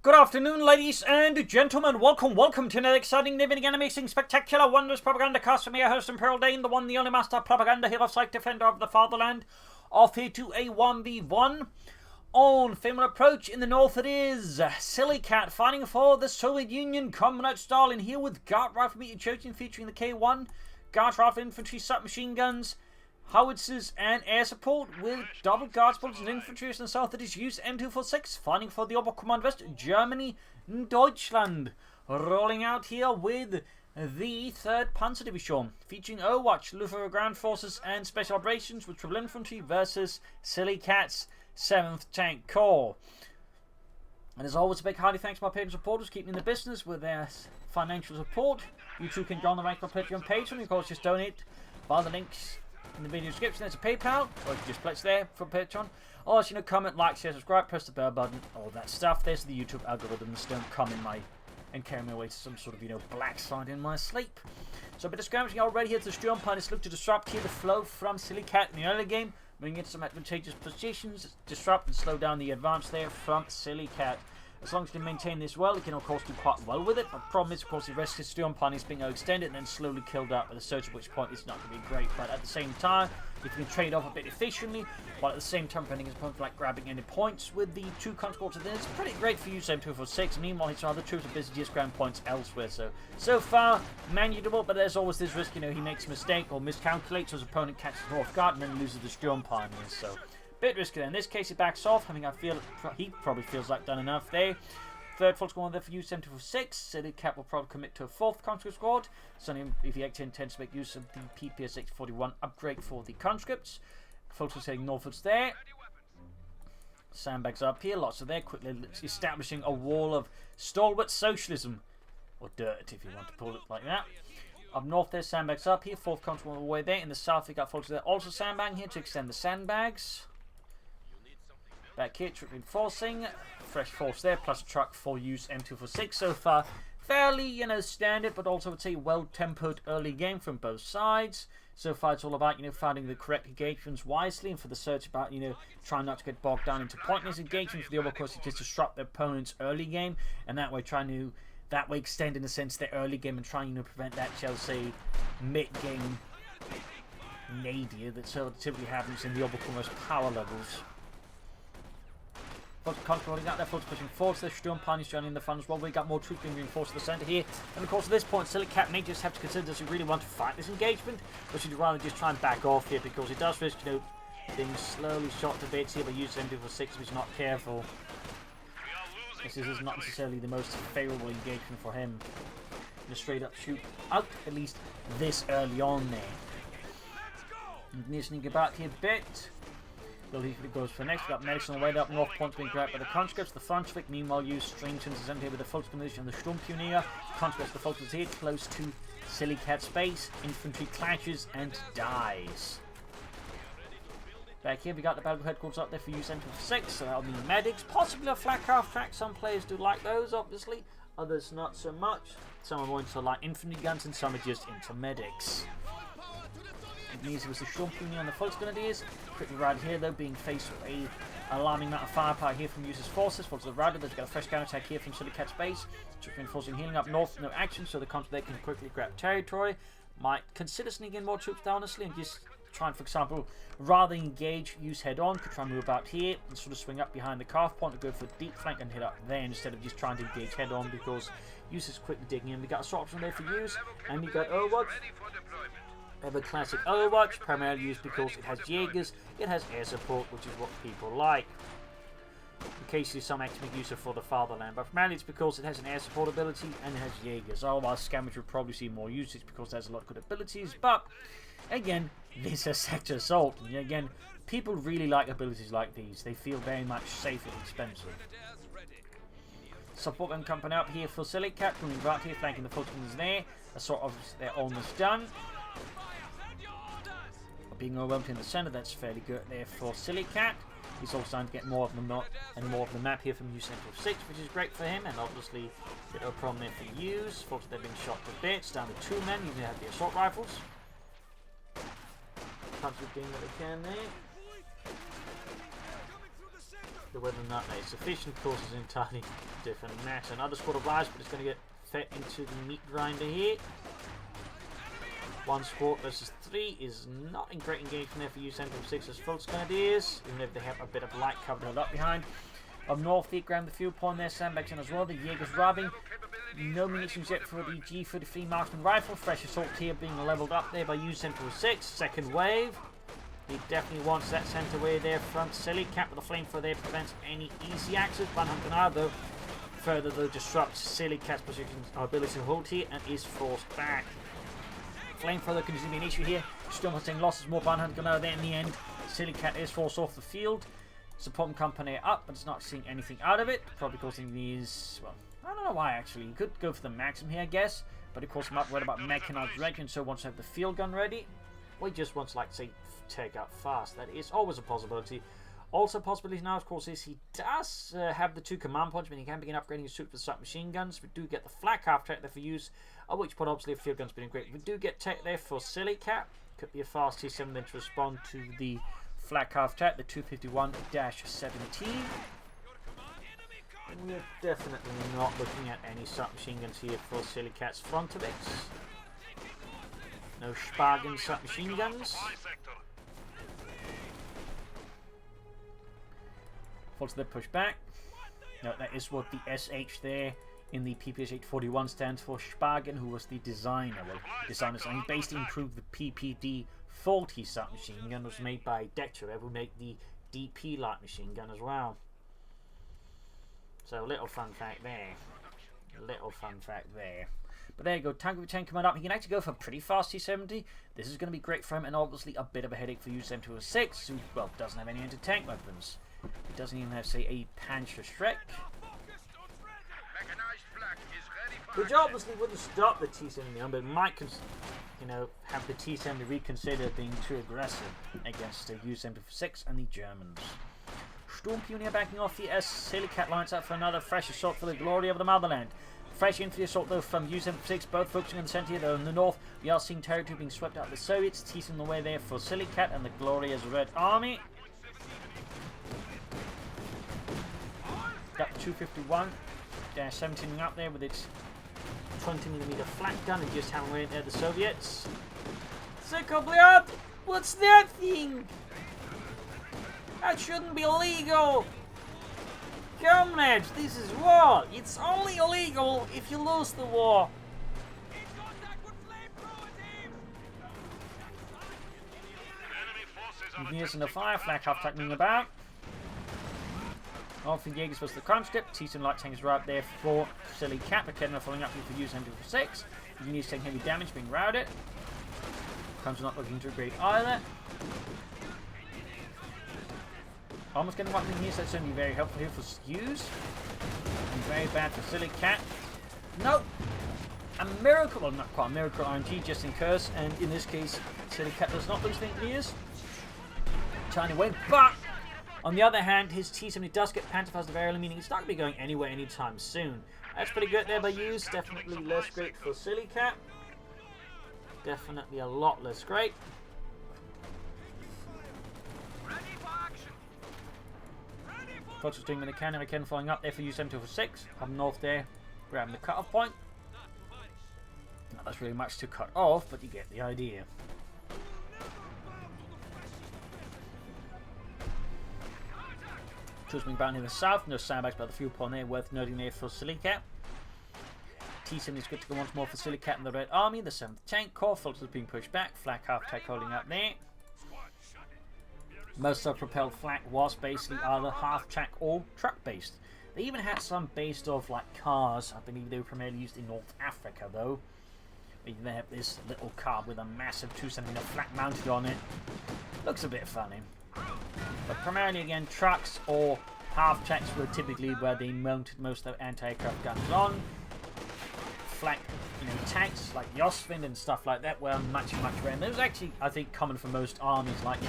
Good afternoon, ladies and gentlemen. Welcome to another exciting, living, animating, spectacular, wondrous Propagandacast from your host, Imperial Dane, the one, the only master propaganda hero, psych defender of the fatherland. Off here to a 1v1 on Faymonville Approach. In the north, it is Sillycat fighting for the Soviet Union, Comrade Stalin, here with Guard Rifle meeting chosen, featuring the K1, Guard Rifle infantry, submachine guns, howitzers and air support with double guards, bullets and infantry. In the south, it is Use-m246 fighting for the Oberkommand West, Germany, Deutschland. Rolling out here with the 3rd Panzer Division, featuring Overwatch, Luftwaffe Ground Forces and Special Operations with Triple Infantry versus Sillycat's 7th Tank Corps. And as always, a big highly thanks to my patrons and supporters keeping in the business with their financial support. You too can join the rank by Patreon Patreon. Of course, just donate via the links in the video description. There's a PayPal, or you can just place there for Patreon. Also, comment, like, share, subscribe, press the bell button, all that stuff. There's the YouTube algorithms. Don't come in and carry me away to some sort of, black side in my sleep. So a bit of skirmishing already here to the Sturm Pioneers look to disrupt here the flow from Sillycat in the early game, bringing in some advantageous positions, disrupt and slow down the advance there from Sillycat. As long as you can maintain this well, you can of course do quite well with it. But the problem is, of course, the rest of the Sturm Pioneers being extended and then slowly killed out with a surge, at which point it's not going to be great. But at the same time, if you can trade off a bit efficiently, while at the same time preventing his opponent like grabbing any points with the 2 conscripts, then it's pretty great for Use-m246. Meanwhile, his other troops are busy just grabbing points elsewhere. So far, manageable, but there's always this risk, he makes a mistake or miscalculates, so his opponent catches him off guard and then loses the Sturm Pioneers. So bit risky there. In this case, he backs off. I feel he probably feels like done enough there. 3rd full squad there for Use-m246. Sillycat will probably commit to a 4th conscript squad. So if he actually intends to make use of the PPS-641 upgrade for the conscripts. Full squad heading northwards there. Sandbags up here, lots of there. Quickly establishing a wall of stalwart socialism. Or dirt, if you want to call it like that. Up north there, sandbags up here. 4th conscript all the way there. In the south, we got full squad there. Also sandbagging here to extend the sandbags. Back here, trick reinforcing. Fresh force there, plus a truck for Use-m246. So far, fairly, standard, but also, I would say, well-tempered early game from both sides. So far, it's all about, finding the correct engagements wisely, and for the search about, trying not to get bogged down into pointless engagements. For the other, of course, is just disrupt their opponent's early game, and that way extend, in a sense, their early game and trying, to prevent that, shall we say, mid-game nadir that typically happens in the Oberkommand's power levels. Controlling out their force pushing forward, so the Sturm Pioneers joining the fun as well. We got more troops being reinforced to the centre here. And of course, at this point, Sillycat may just have to consider, does he really want to fight this engagement? Or should he rather just try and back off here? Because it does risk, being slowly shot to bits here by Use-m246 if he's not careful. This is not necessarily the most favourable engagement for him. Just straight up shoot out, at least this early on there. And listening about here a bit. Well, he goes for next. We got medics on the way up north, points being grabbed by the conscripts. The Brunswick, meanwhile, use strings into the centre here with the full combination and the Sturm Pioneer. Conscripts, the focus here, close to Sillycat space. Infantry clashes and dies. Back here, we got the battle headquarters up there for Use-m246. So that'll be medics, possibly a flat craft track. Some players do like those, obviously. Others not so much. Some are more into like infantry guns, and some are just into medics. It was the Sturm Pioneer and the Volks Grenadiers. Quickly right here though, being faced with a alarming amount of firepower here from Use's forces. Volks to the right, they've got a fresh counterattack here from Sillycat's base. Just reinforcing healing up north, no action, so the counter they can quickly grab territory. Might consider sneaking more troops down honestly and just try and, for example, rather than engage Use head on, could try and move out here and sort of swing up behind the calf point to go for deep flank and hit up there instead of just trying to engage head on, because Use is quickly digging in. We got a sword option there for Use, and we got Overwatch. Ever classic Overwatch, primarily used because it has Jaegers, it has air support, which is what people like. Occasionally some actually make use of for the fatherland, but primarily it's because it has an air support ability and it has Jaegers. Otherwise, Scavengers would probably see more usage because it has a lot of good abilities, but again, this is sector assault, and again, people really like abilities like these. They feel very much safe and expensive. Support and company up here for Sillycat, coming right here, flanking the footballs there. A sort of, they're almost done. Being overwhelmed in the centre, that's fairly good there for Sillycat. He's also starting to get more of the map here from Use-m246, which is great for him, and obviously bit of a problem there for Use. Fortunately, they've been shot to bits, down to 2 men, even have the assault rifles. Punch doing what they can there. whether or not that is sufficient, of course, is an entirely different matter. Another squad of rise, but it's going to get fed into the meat grinder here. One squad versus 3 is not in great engagement there for Use-m246 as Fult's Grenadiers, even if they have a bit of light cover held up behind. Up north, they grab the fuel point there, sandbags in as well. The Jaeger's robbing. No munitions yet for the G33 Marksman Rifle. Fresh assault here being leveled up there by Use-m246. Second wave. He definitely wants that sent away there from Sillycat, but the flamethrower there prevents any easy access. 100 now though. Further though disrupts Sillycat's positions, ability to hold here, and is forced back. Flamethrower can easily be an issue here. Still not seeing losses, more Banhunter Grenade there in the end. Sillycat is forced off the field. Support company up, but it's not seeing anything out of it. Probably causing these, well, I don't know why actually. You could go for the maximum here, I guess. But of course, I'm not worried about mechanized regiment, so wants to have the field gun ready. Or he just wants, like, say, take out fast. That is always a possibility. Also, possibility now, of course, is he does have the 2 command points, but he can begin upgrading his suit for submachine guns. We do get the flak half tech there for use, at which point, obviously, if field gun's been great. We do get tech there for Sillycat. Could be a fast T7 then to respond to the flak half tech, the 251-17. We're definitely not looking at any submachine guns here for Sillycat's front of it. No Spargan submachine guns. Falls to the pushback. No, that is what the SH there in the PPS 841 stands for. Spargan, who was the designer. Well, designers, and he basically improved the PPD 40 submachine gun, was made by Dektcherev, who made the DP light machine gun as well. So, little fun fact there. Little fun fact there. But there you go, tank over 10 coming up. He can actually go for a pretty fast T70. This is going to be great for him, and obviously a bit of a headache for Use-m246, who, well, doesn't have any anti-tank weapons. He doesn't even have, say, a Panzerschreck. Which obviously wouldn't stop the T70, but it might, you know, have the T70 reconsider being too aggressive against the Use-m246 and the Germans. Storm Pioneer backing off the Sillycat lines up for another fresh assault for the glory of the motherland. Fresh infantry assault though from Use-m246, both focusing on the center here, though in the north. We are seeing territory being swept out of the Soviets, teasing the way there for Sillycat and the glorious Red Army. Got the 251-17 up there with its 20mm flak gun and just hammering away there the Soviets. Sekoblyad! What's that thing? That shouldn't be illegal! Comrades, this is war! It's only illegal if you lose the war! Here's in the fire, flak half tackling about. All for Jaegers was the conscript. T-7 light tanks right there for Sillycat. The Kenner following up here for Use-m246. Engineers taking heavy damage, being routed. Comes not looking too great either. Almost getting one thing here, so that's going to be very helpful here for Use. And very bad for Sillycat. No! A miracle, well not quite a miracle, RNG just incurs, and in this case, Sillycat does not lose the Engineers. Tiny way, but on the other hand, his T-70 does get Panzerfaust very early, meaning it's not going to be going anywhere anytime soon. That's pretty good there by Use, definitely less great for Sillycat. Definitely a lot less great. Fox was doing with the cannon again, following up there for Use-m246. Up north there, grabbing the cut-off point. Not that's really much to cut off, but you get the idea. Troops being bound in the south, no sandbags by the fuel point there, worth noting there for Sillycat. T-70 is good to go once more for Sillycat and the Red Army. The 7th Tank Corps, filters being pushed back, flak half-tack holding up there. Most self-propelled flak was basically either half-track or truck-based. They even had some based off like cars. I believe they were primarily used in North Africa though. They have this little car with a massive 2cm flak mounted on it. Looks a bit funny. But primarily again, trucks or half-tracks were typically where they mounted most of their anti-aircraft guns on. Flak, tanks like Use-m246 and stuff like that were much rare. And those actually, I think, common for most armies. Like,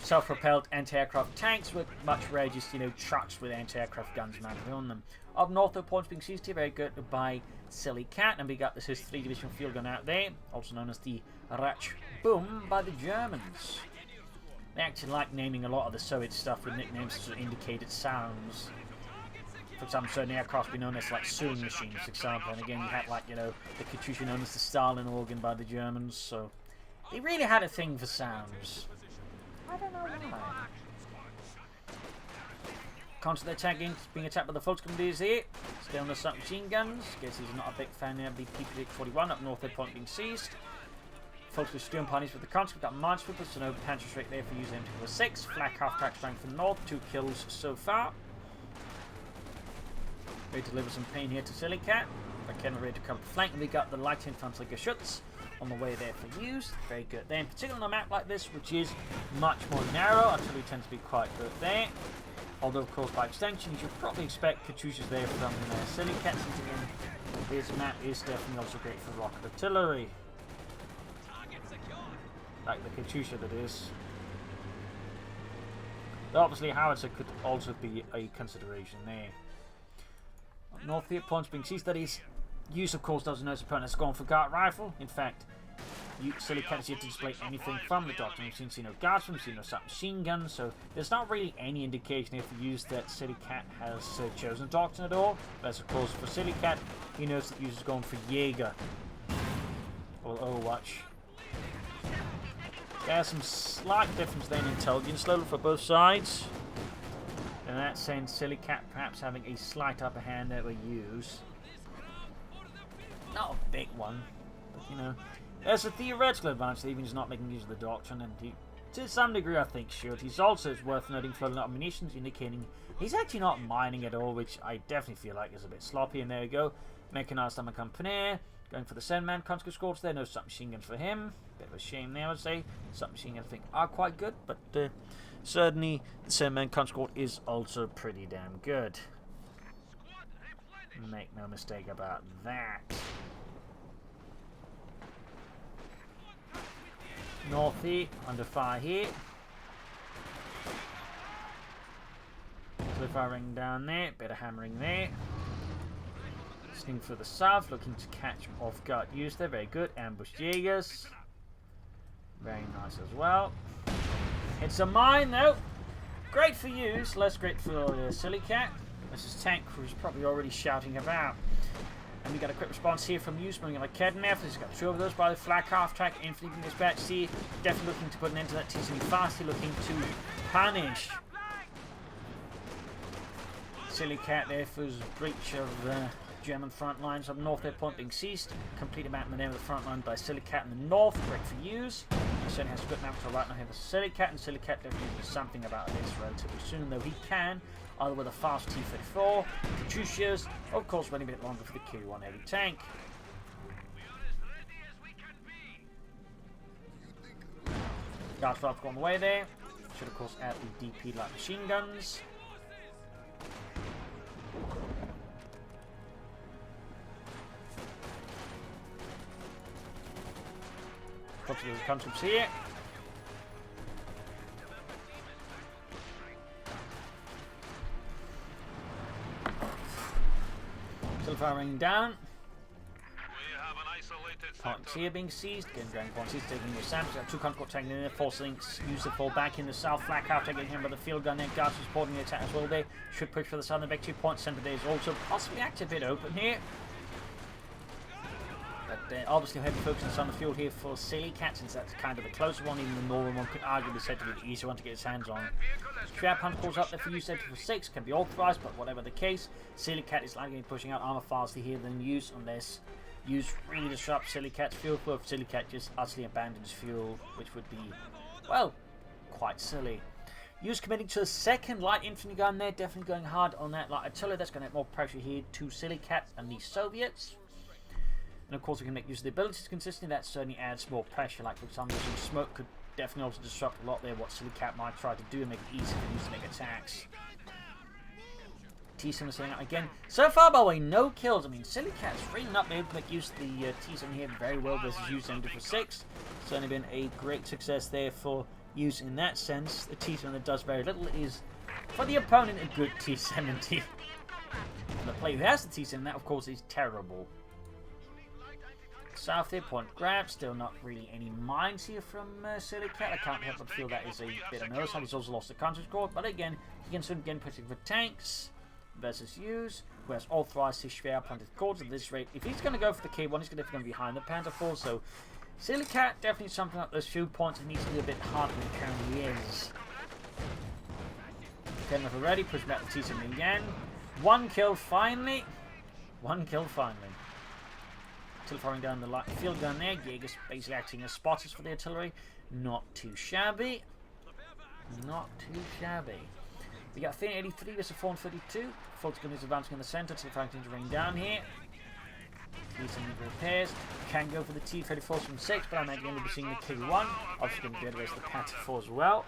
self-propelled anti-aircraft tanks were much rare, just, trucks with anti-aircraft guns mounted on them. Up north, the points being seized here, very good by Sillycat, and we got his 3-division field gun out there, also known as the Ratch Boom by the Germans. They actually like naming a lot of the Soviet stuff with nicknames to indicate it sounds. For example, certain aircraft be known as like sewing machines, for example. And again, you had like, you know, the Katyusha known as the Stalin organ by the Germans. So they really had a thing for sounds. I don't know why. Constantly attacking, being attacked by the Volkskommandos here. Still on the submachine guns. Guess he's not a big fan of the PP-41 up north, their point being seized. Volkskommandos steering parties with the conscript, got minesweepers, so no pantry straight there for Use-m246. Flak half-track strength from the north, 2 kills so far. Ready to deliver some pain here to Sillycat. Again, ready to cover the flank, and we got the light infantry Geschütz on the way there for use. Very good there, in particular on a map like this, which is much more narrow. Artillery tends to be quite good there. Although, of course, by extension, you should probably expect Katyushas there from Sillycat, since again, this map is definitely also great for rocket artillery. Like the Katyusha, that is. But obviously, howitzer could also be a consideration there. Up north here, points being seized. That is, Use, of course, doesn't know his opponent has gone for guard rifle. In fact, Sillycat is yet to display anything from the doctrine. We've seen no guards, we've seen no submachine guns, so there's not really any indication if you use that Sillycat has chosen doctrine at all. But of course, for Sillycat, he knows that Use is going for Jaeger or Overwatch. There's some slight difference then in intelligence level for both sides. In that sense, Sillycat perhaps having a slight upper hand over Use. Not a big one, but you know. There's a theoretical advantage that even he's not making use of the doctrine, and he, to some degree, I think, should. He's also, it's worth noting, floating out munitions, indicating he's actually not mining at all, which I definitely feel like is a bit sloppy. And there we go. Mechanized armor company, going for the 7-man conscript squads there. No submachine guns for him. Bit of a shame there, I would say. Submachine guns, I think, are quite good, but certainly the 7-man conscript squad is also pretty damn good. Make no mistake about that. North here, under fire here. So firing down there, bit of hammering there. Sting for the south, looking to catch off guard Use there, very good. Ambush Jaegers. Very nice as well. It's a mine though. Great for Use, less great for Sillycat. This is tank crew's probably already shouting about. And we got a quick response here from Use, bringing like Kednev. He's got 2 of those by the flak half-track. Infantry being dispatched here. Definitely looking to put an end to that TCB fast. Looking to punish Sillycat there for his breach of German front lines up north. Their point being seized. Complete abandonment there of the front line by Sillycat in the north. Great for Use. He certainly has a good map to the right now here for Sillycat, and Sillycat definitely do something about this relatively soon, though he can. Either with a fast T-34, Katyushas, of course, running a bit longer for the K1 heavy tank. Guard 5 on the way there. Should, of course, add the DP light machine guns. Lots of the conscripts here. Still firing down. Points here being seized. Again, going points here, taking your samples. 2 conscripts taking in there, forcing Use to fall back in the south flank after getting him by the field gun. Then guards supporting the attack as well. They should push for the southern back 2 points. Center there is also possibly active, bit open here. But obviously heavy focus on the field here for Sillycat, since that's kind of the closer one. Even the northern one could arguably be said to be the easier one to get his hands on. Trap hunt calls up there for Use-m246, can be authorized, but whatever the case, Sillycat is likely pushing out armor faster here than Use, unless Use really disrupts Sillycat's fuel flow. If Sillycat just utterly abandons fuel, which would be, well, quite silly. Use committing to a 2nd light infantry gun there, definitely going hard on that light artillery. That's going to have more pressure here to Sillycat and the Soviets. And of course, we can make use of the abilities consistently. That certainly adds more pressure. Like, for example, some smoke could definitely also disrupt a lot there what Sillycat might try to do and make it easy for Use to make attacks. T7 is setting out again. So far, by the way, no kills. I mean, Sillycat's really not been able to make use of the T7 here very well versus Use-m246. Certainly been a great success there for Use in that sense. The T7 that does very little is, for the opponent, a good T70. For the player who has the T7, that of course is terrible. south here, point grab. Still not really any mines here from Sillycat. I can't help but feel that is a bit of notice. He's also lost the counter score, but again, he can soon again put it for tanks versus Use, who has authorized his schwer planted cords at this rate. If he's going to go for the K1, he's definitely going to be behind the Panther Force. So Sillycat definitely something at those few points. He needs to be a bit harder than he currently is. Okay, enough already. Push back the T-Sim again. One kill finally. One kill finally. Still firing down the field gun there. Jaeger's basically acting as spotters for the artillery. Not too shabby. Not too shabby. We got 83 versus 432. Folks gun is advancing in the center. Still firing to rain down here. T-Sim repairs. Can go for the T-34 from 6, but I'm actually going to be seeing the K1. Obviously going to be able to raise the Panther 4 as well.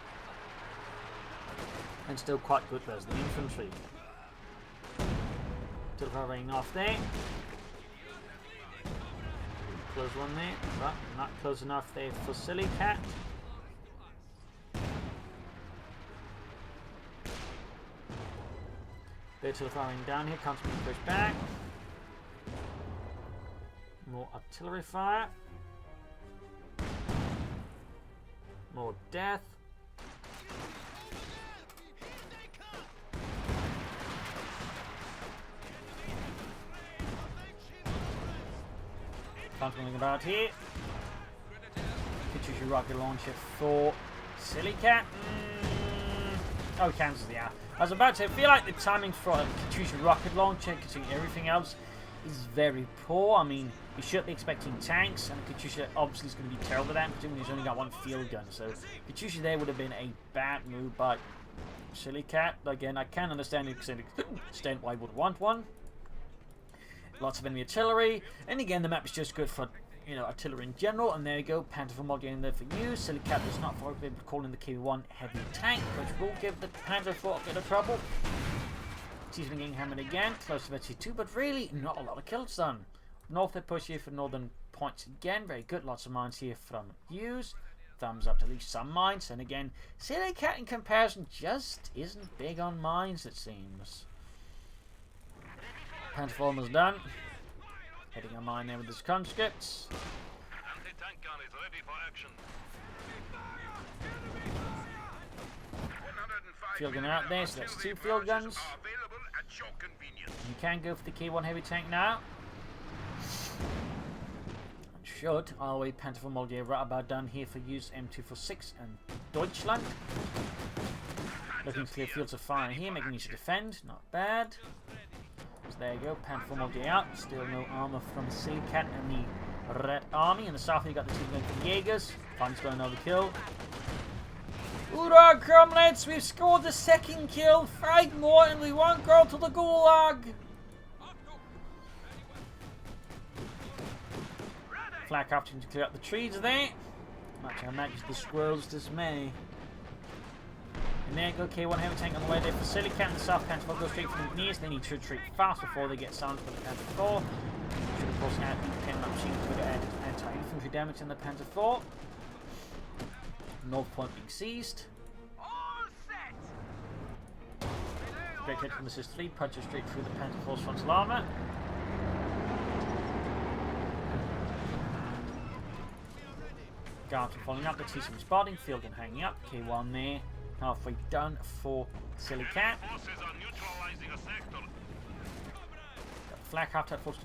And still quite good versus the infantry. Still firing off there. Close one there, but not close enough there for Sillycat. Bit of firing down here, comes push back. More artillery fire. More death. Something about here. Katyusha rocket launcher for Sillycat. Oh, cancels the hour. I was about to say, I feel like the timing for Katyusha rocket launcher, considering everything else, is very poor. I mean, you should be expecting tanks, and Katyusha obviously is going to be terrible at that, considering he's only got one field gun. So Katyusha there would have been a bad move by Sillycat. Again, I can understand the extent why he would want one. Lots of enemy artillery, and again the map is just good for, you know, artillery in general. And there you go, Panther for mod in there for Use. Sillycat does not be able to call in the K1 heavy tank, which will give the Panther 4 a bit of trouble. T-Sim getting hammered again, close to T2, but really not a lot of kills done. North they push here for northern points again, very good. Lots of mines here from Use. Thumbs up to at least some mines, and again Sillycat in comparison just isn't big on mines, it seems. Panther 4 almost done. Hitting a mine there with his conscripts. Anti-tank gun is ready for action. Field gun out there, so that's 2 field guns. You can go for the K1 heavy tank now. And should our way Panther 4 mod right about done here for Use-m246 and Deutschland. Looking to clear fields of fire here, making use of defend. Not bad. So there you go, Panther 4 mod out. Still no armor from Sillycat and the Red Army. In the south, you got the team going for the Jaegers. Fun's going overkill. Hoorah, comrades! We've scored the 2nd kill. 5 more, and we won't go to the Gulag. Flak option to clear up the trees there. Much I imagine the squirrels' dismay. And there you go, K1 heavy tank on the way there for Sillycat. The South Panther 4 goes straight for the engineers. They need to retreat fast before they get sound for the Panther 4. Should of course add the pen machine to add anti-infantry damage in the Panther 4. North point being seized. Great hit from the Assist 3, punches straight through the Panther 4's frontal armor. Guards following up, the T-Sim spotting, field gun hanging up, K1 there. Halfway done for Sillycat. Got the flak half type force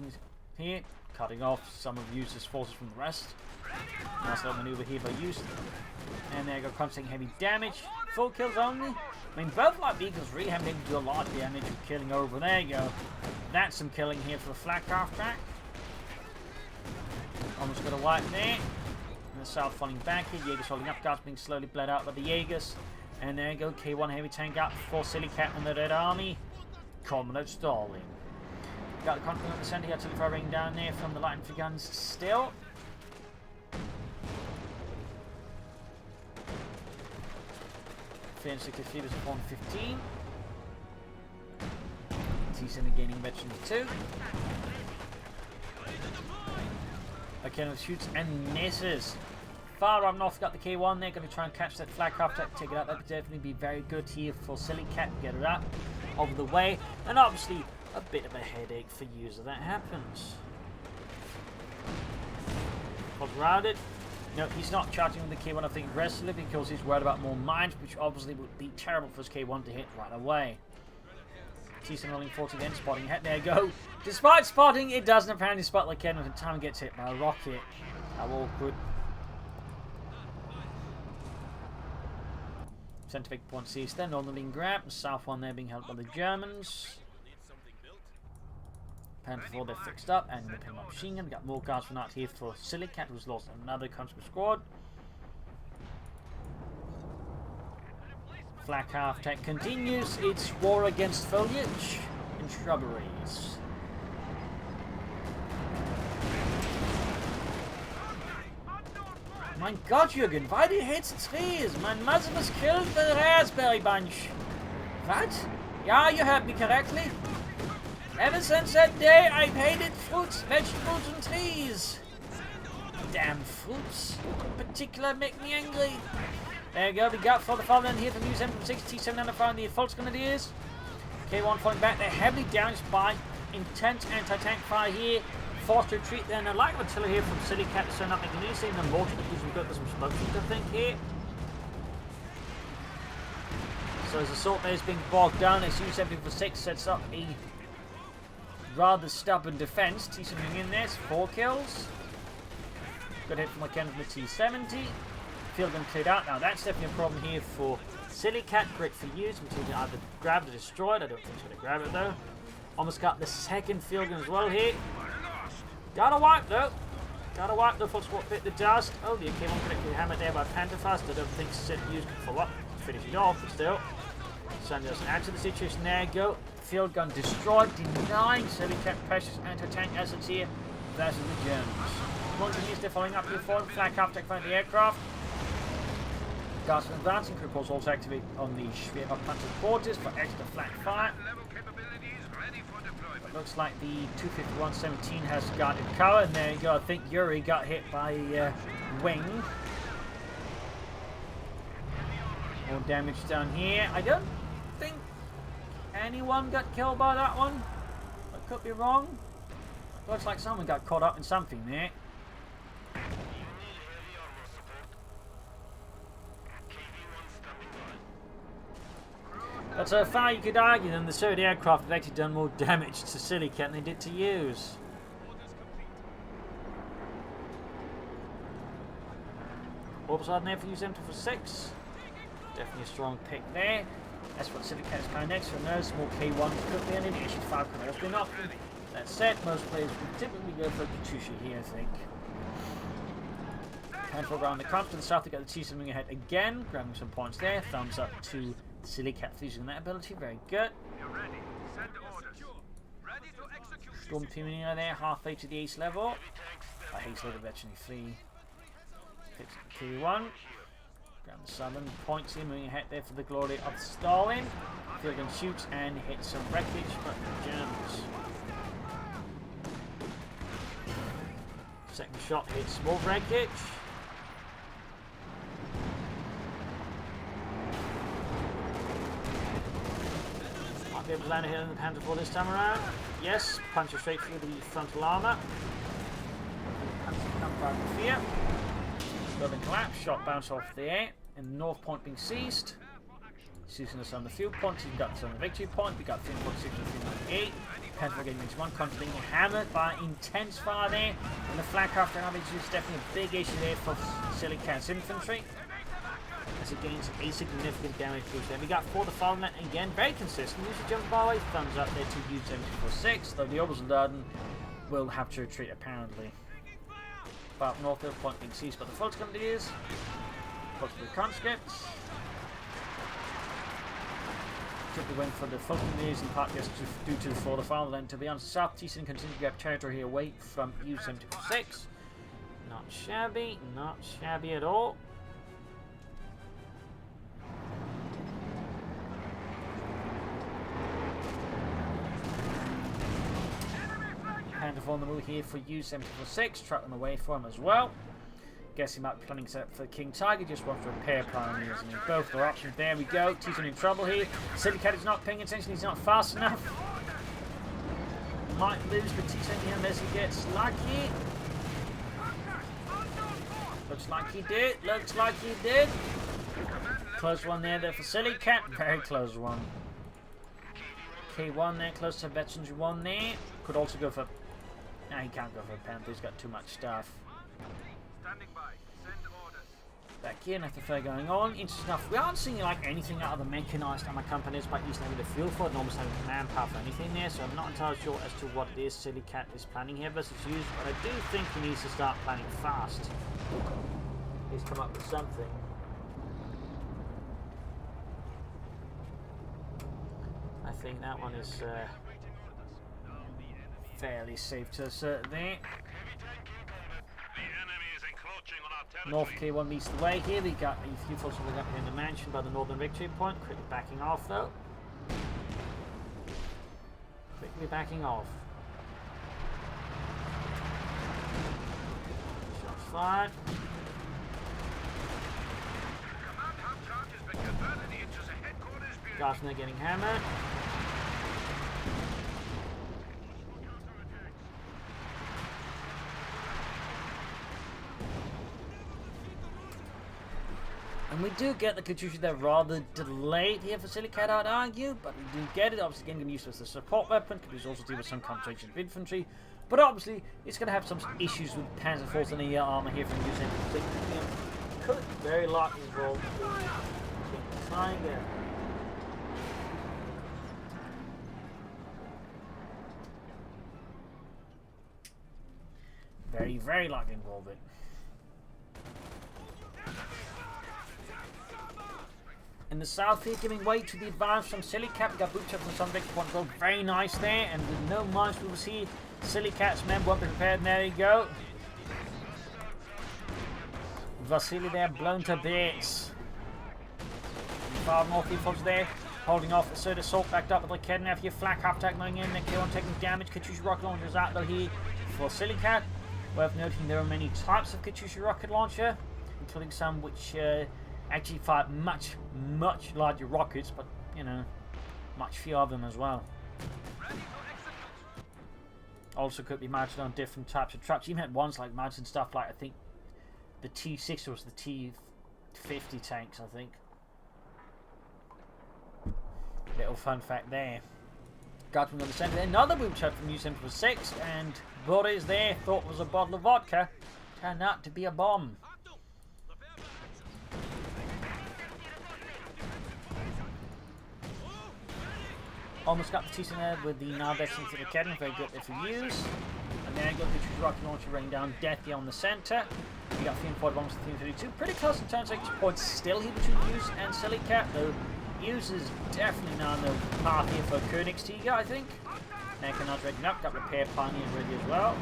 here, cutting off some of Use's forces from the rest. Nice little maneuver here by Use. And there you go, constant heavy damage. 4 kills only. I mean, both light vehicles really haven't been able to do a lot of damage with killing over. There you go. That's some killing here for the flak half track. Almost got a wipe there. And the south falling back here. Jaegers holding up, guards being slowly bled out by the Jaegers. And there you go, K1 heavy tank up for Sillycat and the Red Army. Comrade stalling. Got the confidence at the centre here, artillery firing down there from the light infantry guns still. Fan 63 is 115. T-Sim gaining veterans 2. Okay, now shoots and misses. Far up north, got the K1 there, going to try and catch that flag after take it out. That could definitely be very good here for Sillycat to get it up over the way. And obviously, a bit of a headache for User that happens. Was routed. No, he's not charging with the K1, I think, aggressively because he's worried about more mines, which obviously would be terrible for his K1 to hit right away. T-Sun rolling 40 again, spotting ahead. There you go. Despite spotting, it doesn't apparently spot like Ken when the time gets hit by a rocket. How awkward. Centre Vic point seized there, northern being grabbed, south one there being held by the Germans. Panther 4 they're fixed up, and the pin machine gun. We got more guards from out here for Sillycat, who's lost another conscript squad. Flak half tech continues its war against foliage and shrubberies. My God, Jürgen, why do you hate the trees? My mother was killed by the raspberry bunch. What? Yeah, you heard me correctly. Ever since that day, I've hated fruits, vegetables, and trees. Damn fruits, in particular, make me angry. There you go, we got for the fatherland here from Use-m246, T7 under fire, the False Grenadiers. K1 falling back, they're heavily damaged by intense anti-tank fire here. Forced to retreat then, a lack of artillery here from Sillycat to send up making use of the mortar because we've got some explosions, I think, here. So as the assault there is being bogged down, as Use-m246 sets up a rather stubborn defense. T7 in there, 4 kills. Good hit from the Ken from the T70. Field gun cleared out. Now that's definitely a problem here for Sillycat. Great for use. Until they either grabbed or destroyed. I don't think she's going to grab it though. Almost got the second field gun as well here. Gotta wipe though. Gotta wipe the full squad bit the dust. Oh, the came on correctly hammered there by Pantherfast. I don't think Sillycat can follow up to finish it off, but still. Sun doesn't add to the situation. There you go. Field gun destroyed, denying Sillycat precious anti-tank assets here versus the Germans. Continues they're following up here for him. Flak half tech find the aircraft. Guards from advancing, crew calls also activate on the Schwerer Panzer quarters for extra flak fire. It looks like the 251-17 has guarded cover, and there you go. I think Yuri got hit by wing. More damage down here. I don't think anyone got killed by that one. I could be wrong. Looks like someone got caught up in something there. But so far you could argue that the Soviet aircraft have actually done more damage to Sillycat than they did to Use. Orbs there for Use-m246. Definitely a strong pick there. That's what Sillycat is kind of next. So no small K1 could be an issue. 5 has been up. That said, most players would typically go for Katusha here, I think. Handful around the crunch to the south to get the T-Sun moving ahead again, grabbing some points there. Thumbs up to Sillycat for using that ability, very good. Storm teaming in there, halfway to the ace level. Ace level eventually free. Fix K1. Grab the southern points here, moving ahead there for the glory of Stalin. Field gun shoots and hits some wreckage, but the Germans. Second shot hits more wreckage. Might be able to land a hit in the Panther 4 this time around. Yes, punch her straight through the frontal armour. Panther come back with fear. Building collapse, shot bounce off the air, and the north point being seized. Seizing us on the field points, you've got us on the victory point, we got 3.6 and 3.8. Panther getting into one, constantly hammered by intense fire there, and the flak after an average is definitely a big issue there for Sillycat's infantry, as it gains a significant damage boost there. We got for the fatherland again, very consistent. Usually jump by way, thumbs up there to Use-m246, though the Overwatch will have to retreat apparently. But north hill point being seized by the False Grenadiers, possibly conscripts. Triple win for the False Grenadiers in part just due to the fall of fatherland. To be honest, South T-Sun continues to grab territory here away from Use-m246. Not shabby at all. Panther on the move here for Use-m246, truck on the way for him as well. Guess he might be planning set for King Tiger, just wants to repair pioneers, and both are options. There we go, T-Sun in trouble here. Sillycat is not paying attention, he's not fast enough. Might lose, but T-Sun unless he gets lucky. Looks like he did. Looks like he did. Close one there for Sillycat. Very close one. K1 there, close to Veterans 1 there. Could also go for... Nah, he can't go for Panther. He's got too much stuff. Standing by. Send orders. Back here, nothing further going on. Interesting enough, we aren't seeing like anything out of the mechanized armor companies, but using the field for it and almost having command power for anything there. So I'm not entirely sure as to what it is Sillycat is planning here versus use, but I do think he needs to start planning fast. He's come up with something. I think that one is fairly safe to assert there. North K1 meets the way here. We got a few folks coming up here in the mansion by the northern victory point. Quickly backing off though. Quickly backing off. Shots fired. Gardner getting hammered. And we do get the Katyusha there rather delayed here for Sillycat, I'd argue, but we do get it. Obviously, again, going to be used as a support weapon. Could be also deal with some concentration of infantry, but obviously, it's going to have some issues with Panzer Force and the armor here from using. Could very likely involve the Tiger. Very, very likely involve it. In the south here, giving way to the advance from Sillycat. We got boots up from some victory point go very nice there, and with no mines we will see Sillycat's men won't be prepared, and there you go. Vasily there blown to bits. Far north here folks there, holding off a third assault backed up with the Kednev here, flak half attack going in, then K1 taking damage. Katyusha rocket launchers out though here for Sillycat. Worth noting there are many types of Katyusha rocket launcher, including some which actually fire much larger rockets, but you know, much fewer of them as well. Also could be mounted on different types of trucks. Even had ones like mounted stuff like I think the T6 or the T50 tanks, I think. Little fun fact there. Guardsman on the centre there. Another boom shot from Use-m246, and Boris there thought it was a bottle of vodka. Turned out to be a bomb. Almost got the T-Sin there with the Narvex into the Kedden, very good there for use. And then got the rocket launcher raining down death here on the centre. We got Fiend 41 to Fiend 32. Pretty close in terms of points still here between Use and Sillycat, though Use is definitely now on the path here for Königstiger, I think. Mechanized ready up, got Repair Pioneers ready as well.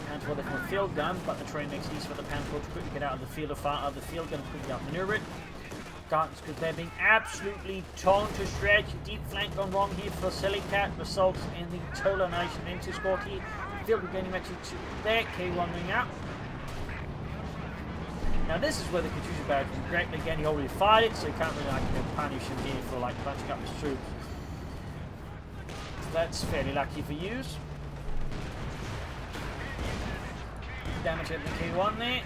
Panther there from a field gun, but the train makes it easy for the Panther to quickly get out of the field of fire, of the field gun, quickly outmaneuver it. Gardens because they're being absolutely torn to shreds. Deep flank gone wrong here for Sillycat, results in the total annihilation into score here. Field we're getting actually to there, K1 ring out. Now this is where the Katyusha barrage is great. Again, he already fired it, so he can't really punish him here for like bunching up his troops. So that's fairly lucky for Use. Damage at the K1 there.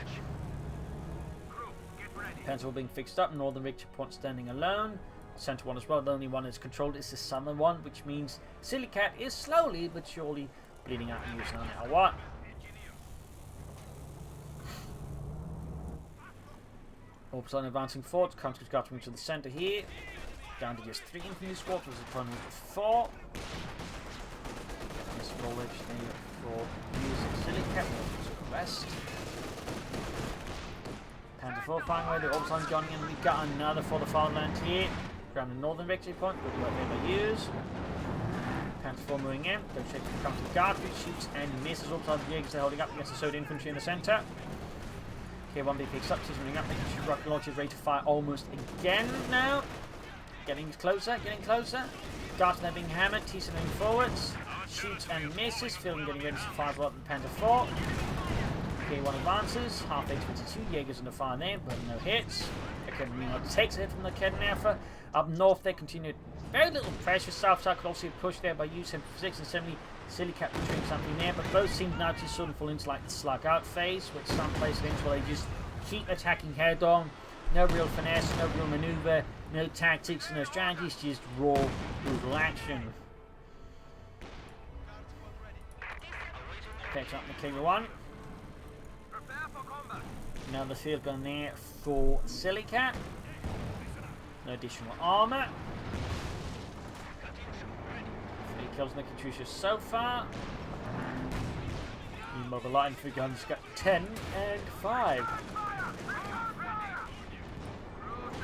Pencil being fixed up, Northern Victory Point standing alone. Center one as well, the only one that's controlled is the southern one, which means Sillycat is slowly but surely bleeding out Use no matter what. Orbs on advancing forward, Country's got to move to the center here. Down to just 3 infantry squads, was a total of 4. This will actually for Use Sillycat, west. Panther 4 flying away, the orbs on joining in. We've got another for the farmland here. Ground the northern victory point, good work there by Use. Panther 4 moving in, go check the Country Guard, shoots and misses orbs on the Jaegers, they're holding up against the Soda infantry in the center. K1B picks up, she's moving up, making sure rocket launcher is ready to fire almost again now. Getting closer, getting closer. Gardner being hammered, T-Sin moving forwards. Shoots and misses, Film getting ready to fire as well with Panther 4. K1 advances, half A22, Jaegers under fire there, but no hits. Again, Reno takes a hit from the Kednefer. Up north they continued very little pressure, south side could also be pushed there by Use-m246 and 70 Sillycat doing something there, but both seem now to sort of fall into like the slug out phase, which some places into where they just keep attacking head on. No real finesse, no real maneuver, no tactics, no strategies, just raw, brutal action. Picks up the King one. Prepare for combat. Another field gun there for Sillycat. No additional armor. 3 kills on the Katusha so far. Meanwhile, the line for guns got 10 and 5.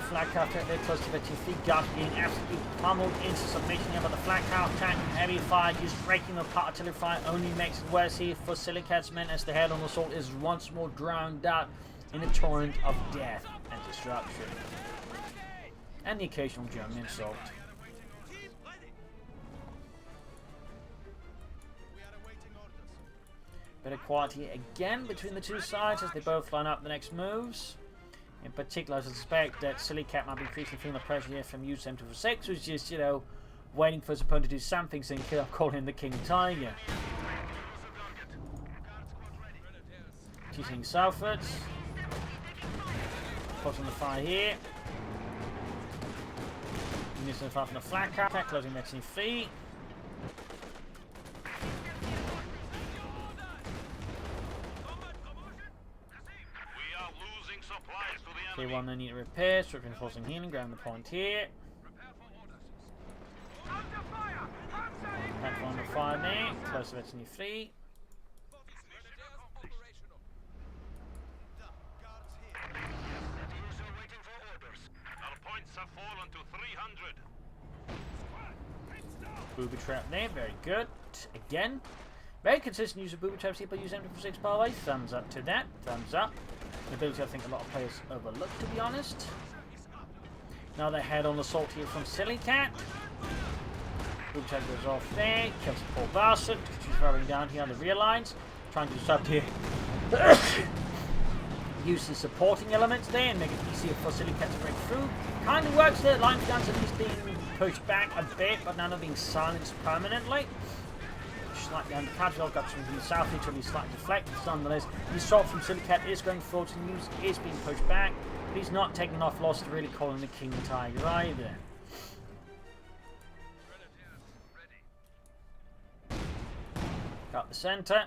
Flag after they're close to the 2 feet. Guards being absolutely pummeled into submission here, but the flag car tank and heavy fire just breaking apart. Artillery fire only makes it worse here for Sillycat's men as the head-on assault is once more drowned out in a torrent of death and destruction. And the occasional German insult. Bit of quality again between the two sides as they both line up the next moves. In particular, I suspect that Sillycat might be increasingly feeling the pressure here from Use-m246, who's just, you know, waiting for his opponent to do something so he can call him the King Tiger. Teaching southwards. Put on the fire here. Missing far from the flat car, closing next in feet. Okay, one they need to repair, so reinforcing healing, ground the point here. Back on the fire there, close to Veteran 3. Booby trap there, very good. Again, very consistent use of booby traps here by Use-m246 by the way. Thumbs up to that, thumbs up. An ability I think a lot of players overlook, to be honest. Now they head on assault here from Sillycat. Booby trap goes off there, kills the poor bastard. She's throwing down here on the rear lines, trying to disrupt here. Use the supporting elements there and make it easier for Sillycat to break through. Kind of works there, line guns at least being pushed back a bit, but none of being silenced permanently. Slightly undercut, got some from the south each of these slightly deflected. Nonetheless, the assault from Sillycat is going forward and Use is being pushed back, but he's not taking enough loss to really call him the King Tiger either. Got the centre.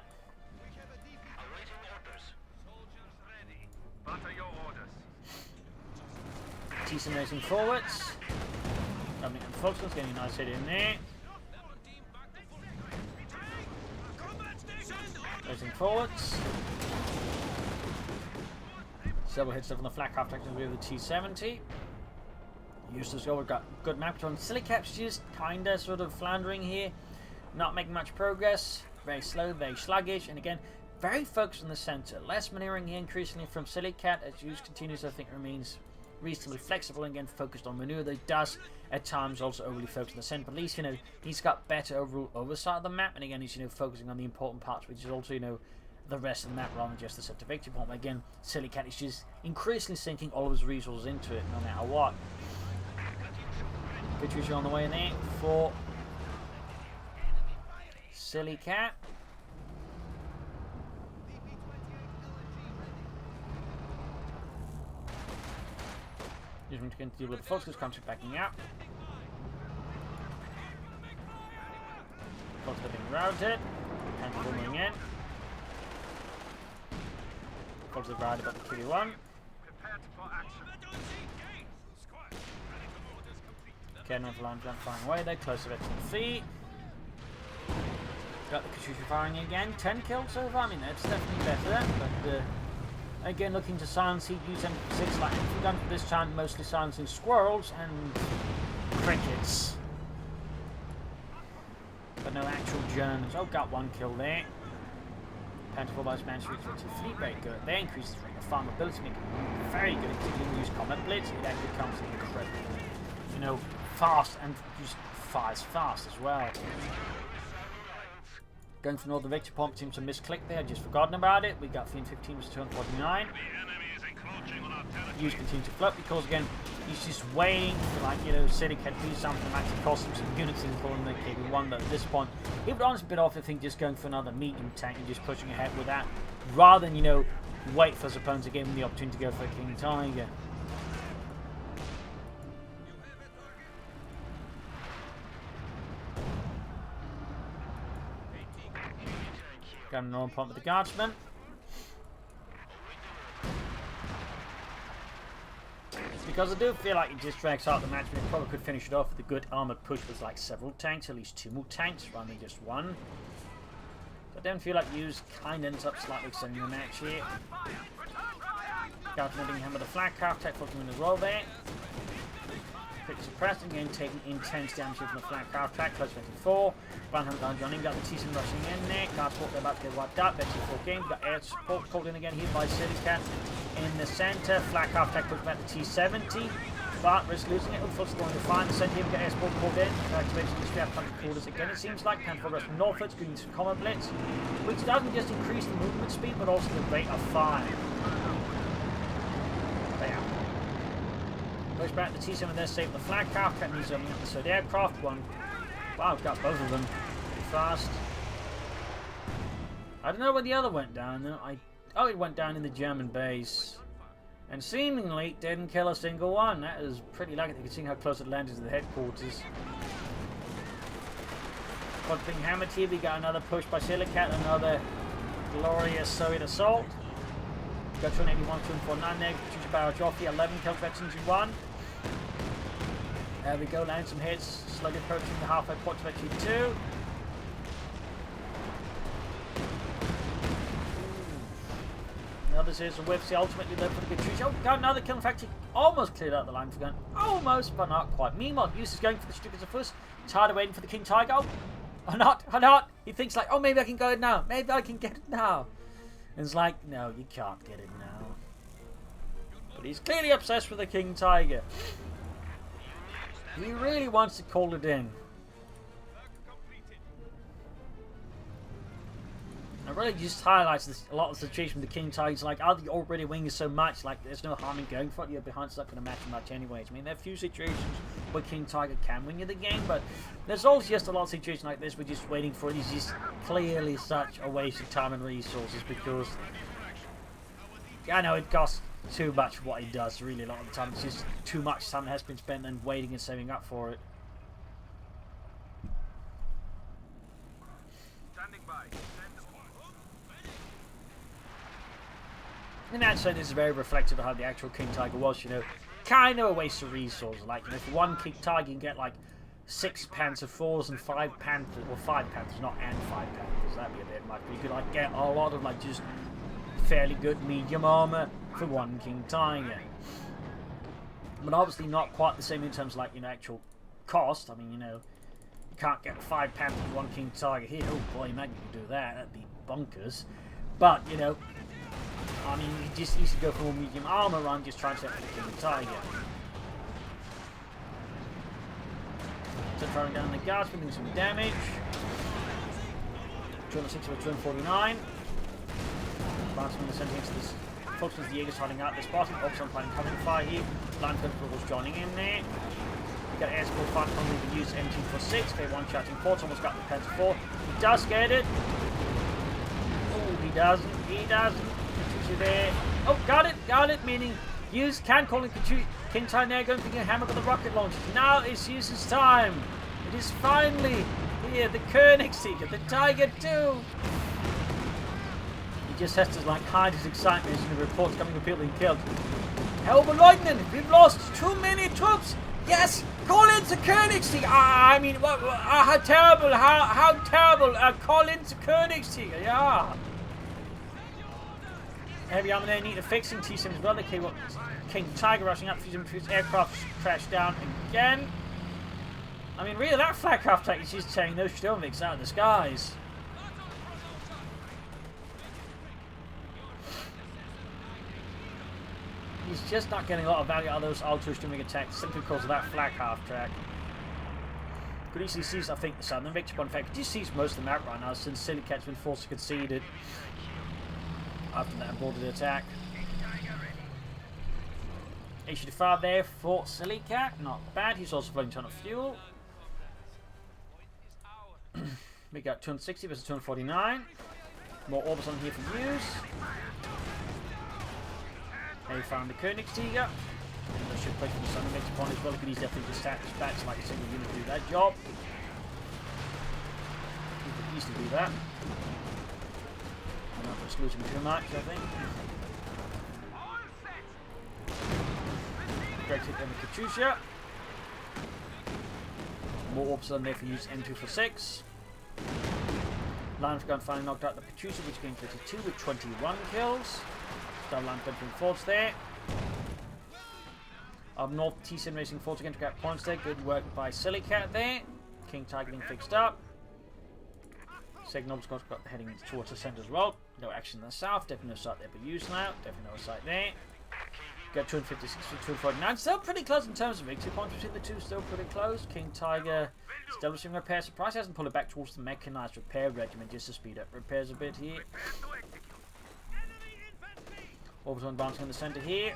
Decent racing forwards. Coming in Foxcon's getting a nice hit in there. Racing forwards. Several hits on the flak half action with the T70. Useless goal. We've got good map on Sillycat's just kinda sort of floundering here. Not making much progress. Very slow, very sluggish, and again, very focused on the centre. Less maneuvering here increasingly from Sillycat as Use continues, I think, remains reasonably flexible and again focused on maneuver. Though he does at times also overly focus on the centre, but at least, you know, he's got better overall oversight of the map, and again he's, you know, focusing on the important parts, which is also, you know, the rest of the map rather than just the center victory point. But again, Sillycat is just increasingly sinking all of his resources into it no matter what. Victories on the way in there for Sillycat. Just going to deal with the Foxes country backing out. Foxes are being routed. Panther moving in. Foxes are routed by the QB1. Cannon for line firing away there, close to Veteran feet. Got the Katusha firing again. 10 kills so far. I mean, that's definitely better, but again, looking to silence heat, Use-m246 like infantry gun for this time, mostly silencing squirrels and crickets. But no actual Germans. Oh, got 1 kill there. Panther by his man shoots to fleet, very good. They increase the rate of farm ability, making it very good at particularly use combat blitz. It actually becomes incredibly, you know, fast and just fires fast as well. Going for another victory point, seems to misclick there, just forgotten about it. We got Fiend 15 was 249. Use continue to float because again, He's just waiting for, like, you know, Sillycat to do something that actually cost him some units in pulling the KB1, but at this point, he would honestly been off, I think, just going for another medium tank and just pushing ahead with that, rather than, you know, wait for his opponent to give him the opportunity to go for a King Tiger. Got an on point with the guardsman. Because I do feel like it just drags out the match, but it probably could finish it off with a good armored push with like several tanks, at least 2 more tanks, rather than just one. So I don't feel like Use kind of ends up slightly extending the match here. Guardsman being hammered with the flag craft, tech fucking as well there. Quick suppressed, again taking intense damage from the flag craft track, close 24. Brandham down Johnny, got the T-Sim rushing in there. Guard support, they're about to get wiped out. Betty 4 games, got air support called in again here by Sillycat in the center. Flag craft tech pushed back the T-70. But risk losing it. Ulf's going to find the center here, got air support called in. Activation of the strap country quarters again, it seems like. Can progress from northwards, going to common blitz, which doesn't just increase the movement speed, but also the rate of fire. Bam. Goes back to T-7 there, save the flag craft, can use the third aircraft one. Wow, got both of them pretty fast. I don't know where the other went down though. Oh, it went down in the German base. And seemingly didn't kill a single one. That is pretty lucky. You can see how close it landed to the headquarters. Quad being hammered here, we got another push by Sillycat, another glorious Soviet assault. Got 281, 249 there, Future barrage off the 11 kills veterans in 1. There we go, land some hits, slowly approaching the halfway point to veteran 2. The others here's a whiff, the ultimately there for the good trees. Oh, got another kill, in fact, he almost cleared out the line for gun. Almost, but not quite. Meanwhile, Use is going for the stupid of first. Tired of waiting for the King Tiger. Oh, or not. He thinks like, oh, maybe I can go it now. Maybe I can get it now. And it's like, no, you can't get it now. But he's clearly obsessed with the King Tiger. He really wants to call it in. It really just highlights this, a lot of the situation with the King Tigers. Like, are they already winging so much? Like, there's no harm in going for it. You're behind, so not going to match much anyways. I mean, there are a few situations where King Tiger can win you the game, but there's also just a lot of situations like this where just waiting for it is just clearly such a waste of time and resources because I know it costs too much for what he does. Really, a lot of the time, it's just too much time that has been spent and waiting and saving up for it. Standing by. In that sense, this is very reflective of how the actual King Tiger was, you know, kind of a waste of resources. Like, you know, for one King Tiger, you can get like 6 Panther 4s and 5 Panthers, well, 5 Panthers, not and 5 Panthers, that'd be a bit much, but you could like get a lot of like just fairly good medium armor for one King Tiger. But obviously not quite the same in terms of like, you know, actual cost. I mean, you know, you can't get 5 Panthers for one King Tiger here. Oh boy, imagine you could do that, that'd be bonkers. But, you know, I mean, you just used to go for more medium armor run, just trying to set for the King Tiger. So throwing down the guards, doing some damage. 260 with 249. Advancement sending into this. Focus the Jaegers hiding out this bottom. Ops on planning covering fire here. Land control was joining in there. We got air support fire coming with the Use-m246. K1 shouting ports, almost got the Panther 4. He does get it. Oh, he doesn't. He doesn't. There. Oh, got it, meaning Use can call in King Tiger going to get hammered with the rocket launcher. Now it's Use's time. It is finally here, the Königsieger, the Tiger 2. He just has to like hide his excitement as the reports coming of people being killed. Herr Oberleutnant, we've lost too many troops. Yes, call in to Königsieger. I mean, how terrible, how terrible. Call in to Königsieger, yeah. Heavy armor there, need a fixing. T-Sim as well. The King Tiger rushing up. Fusion aircraft crashed down again. I mean, really, that flag craft tank is just tearing those Sturmviks out of the skies. He's just not getting a lot of value out of those Ultra Sturmvik attacks simply because of that flag half track. Could easily seize, I think, the Southern Victor, but in fact, could you seize most of the map right now since Sillycat's been forced to concede it after that aborted attack. HU5 there for Sillycat, not bad. He's also floating a ton of fuel. We got 260 versus 249. More orbs on here for use. They found the Königstiger. They should play for the Sun and makes a point as well. Look at these definitely just stats like a single unit to do that job. You could easily do that. I'm not just losing too much, I think. Great hit on the Katyusha. More orbs on there for use M246. Lion's Gun finally knocked out the Katyusha, which gained 32 with 21 kills. Star Lion's Gun between forts there. Up north, T-Sim Racing forts again to get points there. Good work by Sillycat there. King targeting fixed up. Signal's got heading towards the centre as well. No action in the south. Definitely no sight there for use now. Definitely no sight there. Got 256 for 249. Still pretty close in terms of victory points between the two. Still pretty close. King Tiger establishing repair. Surprise hasn't pulled it back towards the mechanized repair regiment just to speed up repairs a bit here. Orbital advancing in the centre here.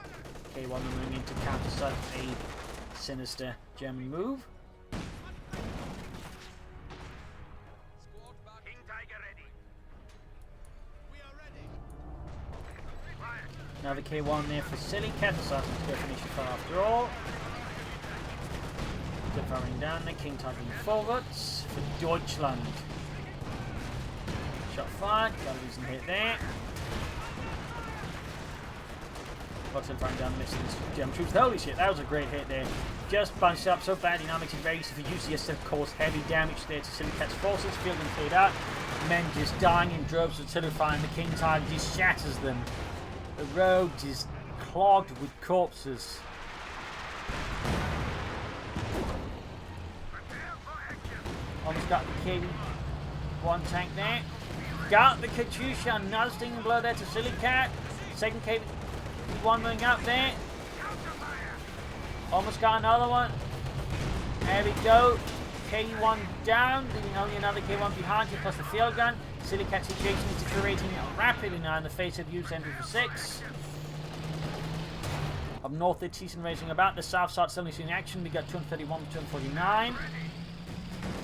K1 moving in to counter such a sinister German move. Now the K1 there for Sillycat, deciding to go finish it after all. Still firing down there, King targeting forwards for Deutschland. Shot fired, got a decent hit there. Still firing down, missing his German troops. Holy shit, that was a great hit there. Just bunched up so badly, now makes it very easy for UCS to cause heavy damage there to Sillycat's forces. Fielding cleared out, men just dying in droves until firing the King Tiger just shatters them. The road is clogged with corpses. Almost got the K1 tank there. Got the Katyusha, another stinging blow there to Sillycat. Second K1 moving up there. Almost got another one. There we go. K1 down, leaving only another K1 behind you, plus the field gun. Sillycat situation is deteriorating rapidly now in the face of Use-m246. Up north, the T-Sim racing about. The south side still seeing action. We got 231 to 249.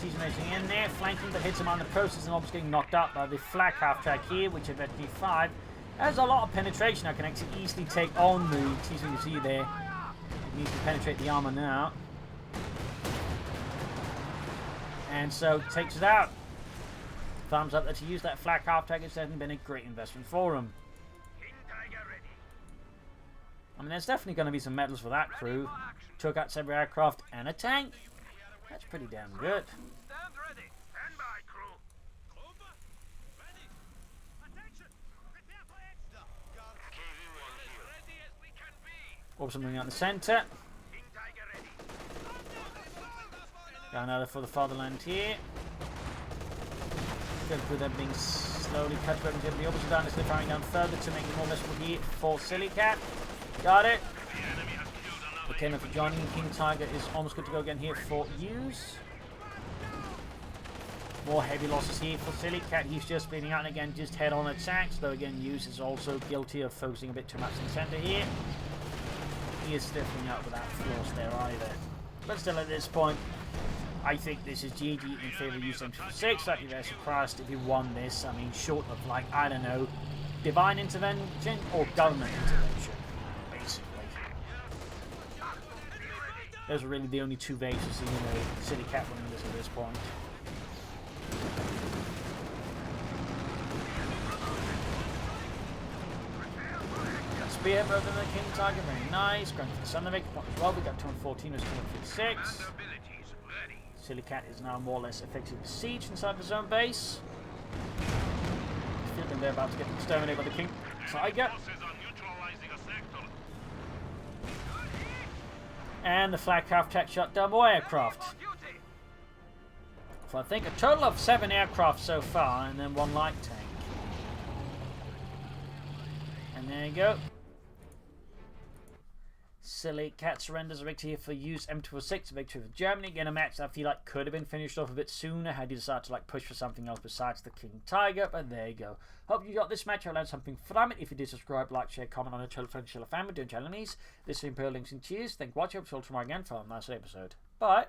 T-Sim racing in there, flanking, but hits him on the process and almost getting knocked out by the flak half track here, which at D5 has a lot of penetration. I can actually easily take on the T-Sim you see there. It needs to penetrate the armor now. And so takes it out. Thumbs up there to use that flak half tag. It's certainly been a great investment for him. I mean, there's definitely going to be some medals for that crew. Took out several aircraft and a tank. That's pretty damn good. Stand ready. Stand by, crew. Ready. Attention. Prepare for extra. Ready as we can be. Also moving out in the centre. King Tiger ready. Got another for the fatherland here. Good with them being slowly cut back into the opposite down. They're firing down further to make it more messable here for Sillycat. Got it. Okay, now for Johnny, King Tiger is almost good to go again here for Use. More heavy losses here for Sillycat. He's just bleeding out and again just head-on attacks. Though again, Use is also guilty of focusing a bit too much in the centre here. He is definitely out without flaws there either. But still at this point, I think this is GG in favour of Use-m246. I'd be very surprised if he won this. I mean, short of, like, I don't know, divine intervention or government intervention, basically. Those are really the only two ways to see, you know, Sillycat winning this at this point. Spear rather than the King Tiger, very nice. Going for the Sun to make a point as well. We got 214 as 256. Sillycat is now more or less effectively besieged inside his own base. I think they're about to get exterminated by the King Tiger. And the flak half track shot down more aircraft. So I think a total of 7 aircraft so far, and then 1 light tank. And there you go. Sillycat surrenders a victory for Use-m246, a victory for Germany. Again, a match that I feel like could have been finished off a bit sooner had you decided to push for something else besides the King Tiger, but there you go. Hope you got this match. I learned something from it. If you did, subscribe, like, share, comment on it, tell a friend, tell a family, don't tell enemies. This has been Pearl Links and Cheers. Thank you for watching. I'll see you tomorrow again for a nice episode. Bye.